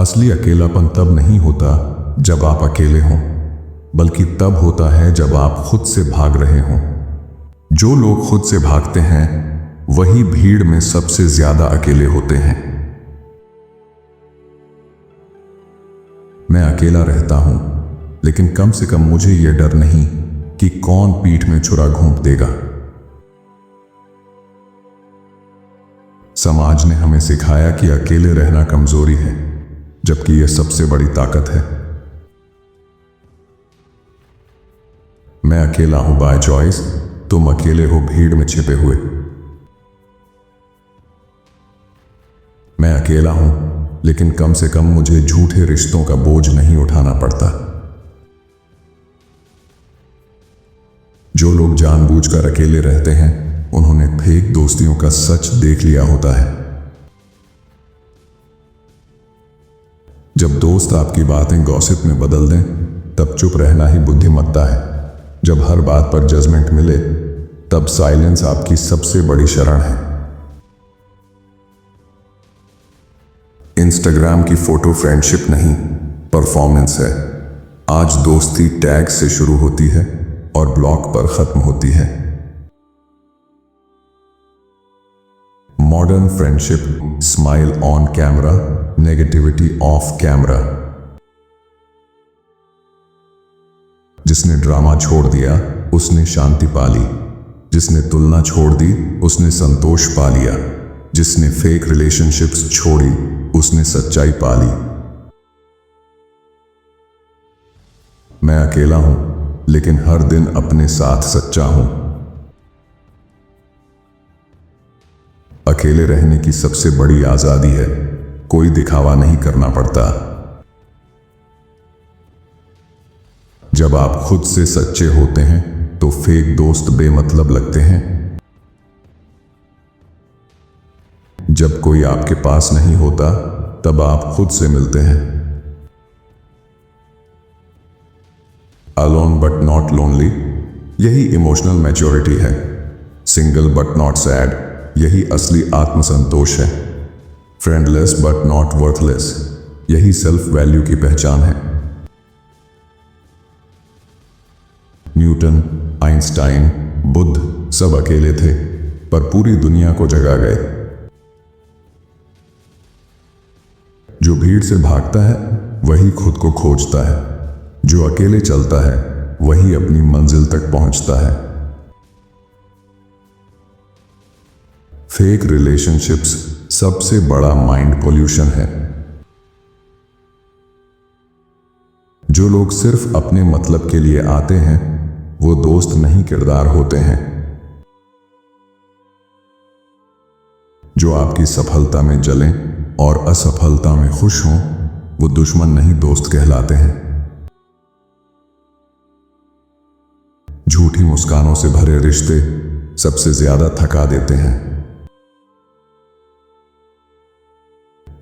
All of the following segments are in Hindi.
असली अकेलापन तब नहीं होता जब आप अकेले हों, बल्कि तब होता है जब आप खुद से भाग रहे हों। जो लोग खुद से भागते हैं वही भीड़ में सबसे ज्यादा अकेले होते हैं। मैं अकेला रहता हूं, लेकिन कम से कम मुझे यह डर नहीं कि कौन पीठ में छुरा घोंप देगा। समाज ने हमें सिखाया कि अकेले रहना कमजोरी है, जबकि यह सबसे बड़ी ताकत है। मैं अकेला हूं बाय चॉइस, तुम अकेले हो भीड़ में छिपे हुए। मैं अकेला हूं, लेकिन कम से कम मुझे झूठे रिश्तों का बोझ नहीं उठाना पड़ता। जो लोग जानबूझकर अकेले रहते हैं उन्होंने फेक दोस्तियों का सच देख लिया होता है। जब दोस्त आपकी बातें गॉसिप में बदल दें, तब चुप रहना ही बुद्धिमत्ता है। जब हर बात पर जजमेंट मिले, तब साइलेंस आपकी सबसे बड़ी शरण है। इंस्टाग्राम की फोटो फ्रेंडशिप नहीं, परफॉर्मेंस है। आज दोस्ती टैग से शुरू होती है और ब्लॉक पर खत्म होती है। Modern friendship smile on camera, negativity of camera. जिसने ड्रामा छोड़ दिया उसने शांति पा ली, जिसने तुलना छोड़ दी उसने संतोष पा लिया, जिसने फेक रिलेशनशिप्स छोड़ी उसने सच्चाई पा ली। मैं अकेला हूं, लेकिन हर दिन अपने साथ सच्चा हूं। अकेले रहने की सबसे बड़ी आजादी है, कोई दिखावा नहीं करना पड़ता। जब आप खुद से सच्चे होते हैं तो फेक दोस्त बेमतलब लगते हैं। जब कोई आपके पास नहीं होता तब आप खुद से मिलते हैं। अलोन बट नॉट लोनली, यही इमोशनल मैच्योरिटी है। सिंगल बट नॉट सैड, यही असली आत्मसंतोष है। फ्रेंडलेस बट नॉट वर्थलेस, यही सेल्फ वैल्यू की पहचान है। न्यूटन, आइंस्टाइन, बुद्ध सब अकेले थे, पर पूरी दुनिया को जगा गए। जो भीड़ से भागता है वही खुद को खोजता है, जो अकेले चलता है वही अपनी मंजिल तक पहुंचता है। फेक रिलेशनशिप्स सबसे बड़ा माइंड पोल्यूशन है। जो लोग सिर्फ अपने मतलब के लिए आते हैं वो दोस्त नहीं किरदार होते हैं। जो आपकी सफलता में जलें और असफलता में खुश हों वो दुश्मन नहीं दोस्त कहलाते हैं। झूठी मुस्कानों से भरे रिश्ते सबसे ज्यादा थका देते हैं।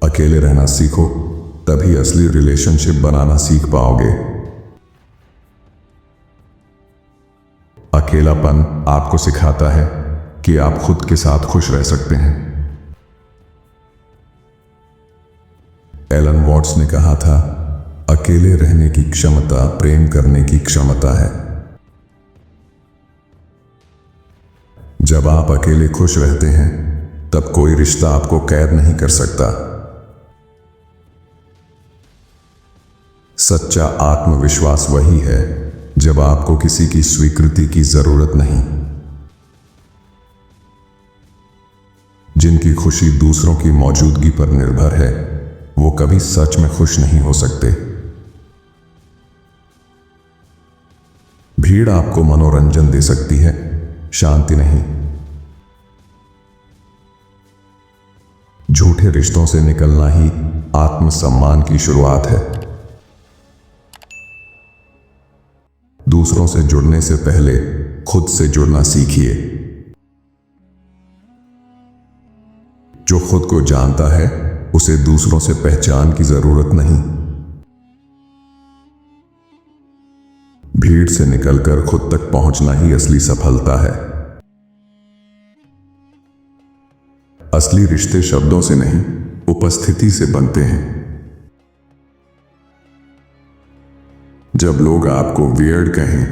अकेले रहना सीखो, तभी असली रिलेशनशिप बनाना सीख पाओगे। अकेलापन आपको सिखाता है कि आप खुद के साथ खुश रह सकते हैं। एलन वॉट्स ने कहा था, अकेले रहने की क्षमता प्रेम करने की क्षमता है। जब आप अकेले खुश रहते हैं तब कोई रिश्ता आपको कैद नहीं कर सकता। सच्चा आत्मविश्वास वही है जब आपको किसी की स्वीकृति की जरूरत नहीं। जिनकी खुशी दूसरों की मौजूदगी पर निर्भर है वो कभी सच में खुश नहीं हो सकते। भीड़ आपको मनोरंजन दे सकती है, शांति नहीं। झूठे रिश्तों से निकलना ही आत्मसम्मान की शुरुआत है। दूसरों से जुड़ने से पहले खुद से जुड़ना सीखिए। जो खुद को जानता है उसे दूसरों से पहचान की जरूरत नहीं। भीड़ से निकलकर खुद तक पहुंचना ही असली सफलता है। असली रिश्ते शब्दों से नहीं, उपस्थिति से बनते हैं। जब लोग आपको वियर्ड कहें,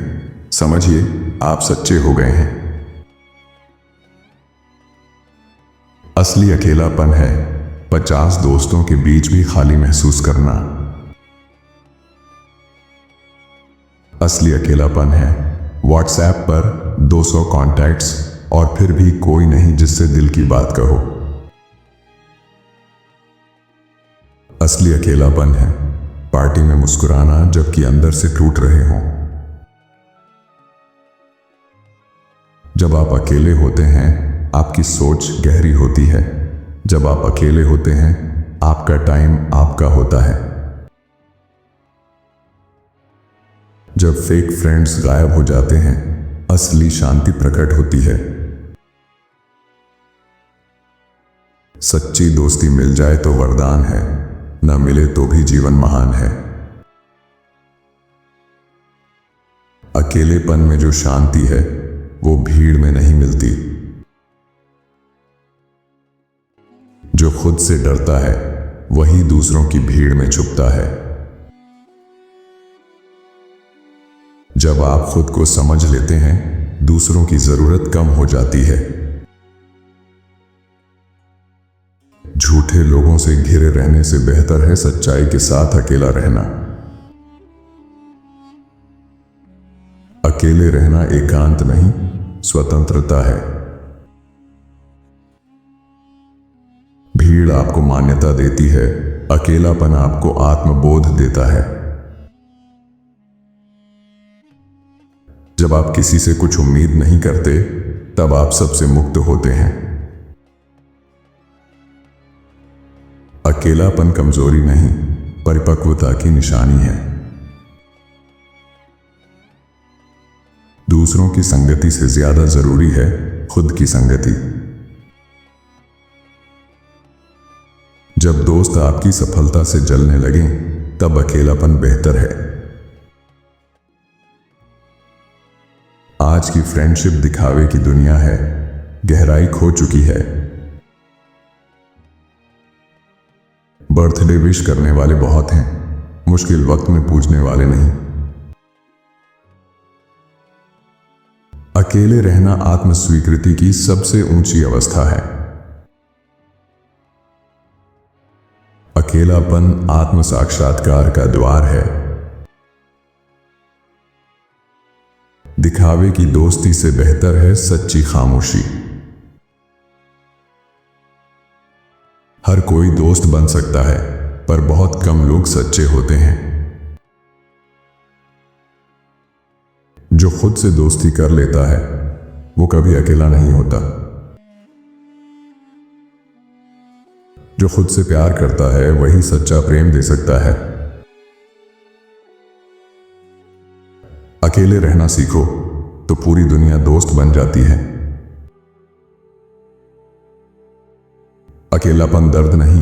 समझिए आप सच्चे हो गए हैं। असली अकेलापन है 50 दोस्तों के बीच भी खाली महसूस करना। असली अकेलापन है व्हाट्सएप पर 200 कॉन्टैक्ट्स और फिर भी कोई नहीं जिससे दिल की बात कहो। असली अकेलापन है पार्टी में मुस्कुराना जबकि अंदर से टूट रहे हों। जब आप अकेले होते हैं आपकी सोच गहरी होती है। जब आप अकेले होते हैं आपका टाइम आपका होता है। जब फेक फ्रेंड्स गायब हो जाते हैं असली शांति प्रकट होती है। सच्ची दोस्ती मिल जाए तो वरदान है, न मिले तो भी जीवन महान है। अकेलेपन में जो शांति है वो भीड़ में नहीं मिलती। जो खुद से डरता है वही दूसरों की भीड़ में छुपता है। जब आप खुद को समझ लेते हैं दूसरों की जरूरत कम हो जाती है। झूठे लोगों से घिरे रहने से बेहतर है सच्चाई के साथ अकेला रहना। अकेले रहना एकांत नहीं स्वतंत्रता है। भीड़ आपको मान्यता देती है, अकेलापन आपको आत्मबोध देता है। जब आप किसी से कुछ उम्मीद नहीं करते तब आप सबसे मुक्त होते हैं। अकेलापन कमजोरी नहीं परिपक्वता की निशानी है। दूसरों की संगति से ज्यादा जरूरी है खुद की संगति। जब दोस्त आपकी सफलता से जलने लगें तब अकेलापन बेहतर है। आज की फ्रेंडशिप दिखावे की दुनिया है, गहराई खो चुकी है। बर्थडे विश करने वाले बहुत हैं, मुश्किल वक्त में पूछने वाले नहीं। अकेले रहना आत्मस्वीकृति की सबसे ऊंची अवस्था है। अकेलापन आत्म साक्षात्कार का द्वार है। दिखावे की दोस्ती से बेहतर है सच्ची खामोशी। हर कोई दोस्त बन सकता है पर बहुत कम लोग सच्चे होते हैं। जो खुद से दोस्ती कर लेता है वो कभी अकेला नहीं होता। जो खुद से प्यार करता है वही सच्चा प्रेम दे सकता है। अकेले रहना सीखो तो पूरी दुनिया दोस्त बन जाती है। अकेलापन दर्द नहीं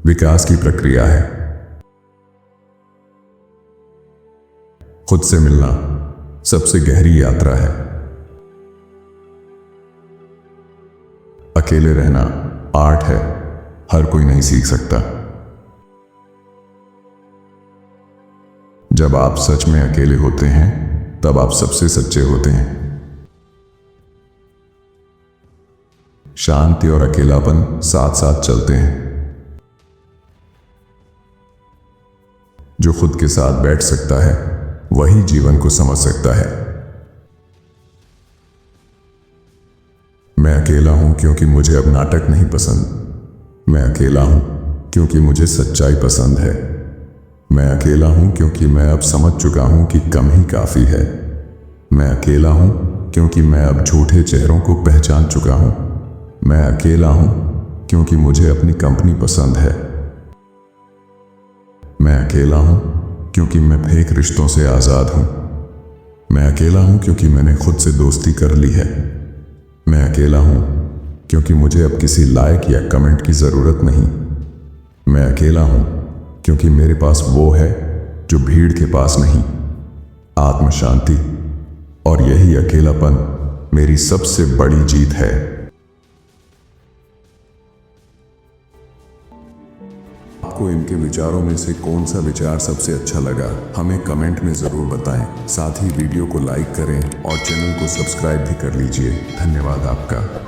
विकास की प्रक्रिया है। खुद से मिलना सबसे गहरी यात्रा है। अकेले रहना आर्ट है, हर कोई नहीं सीख सकता। जब आप सच में अकेले होते हैं तब आप सबसे सच्चे होते हैं। शांति और अकेलापन साथ साथ चलते हैं। जो खुद के साथ बैठ सकता है वही जीवन को समझ सकता है। मैं अकेला हूं क्योंकि मुझे अब नाटक नहीं पसंद। मैं अकेला हूं क्योंकि मुझे सच्चाई पसंद है। मैं अकेला हूं क्योंकि मैं अब समझ चुका हूं कि कम ही काफी है। मैं अकेला हूं क्योंकि मैं अब झूठे चेहरों को पहचान चुका हूं। मैं अकेला हूं क्योंकि मुझे अपनी कंपनी पसंद है। मैं अकेला हूं क्योंकि मैं फेक रिश्तों से आजाद हूं। मैं अकेला हूं क्योंकि मैंने खुद से दोस्ती कर ली है। मैं अकेला हूं क्योंकि मुझे अब किसी लाइक या कमेंट की जरूरत नहीं। मैं अकेला हूं क्योंकि मेरे पास वो है जो भीड़ के पास नहीं, आत्म शांति। और यही अकेलापन मेरी सबसे बड़ी जीत है। आपको आपको इनके विचारों में से कौन सा विचार सबसे अच्छा लगा हमें कमेंट में ज़रूर बताएं। साथ ही वीडियो को लाइक करें और चैनल को सब्सक्राइब भी कर लीजिए। धन्यवाद आपका।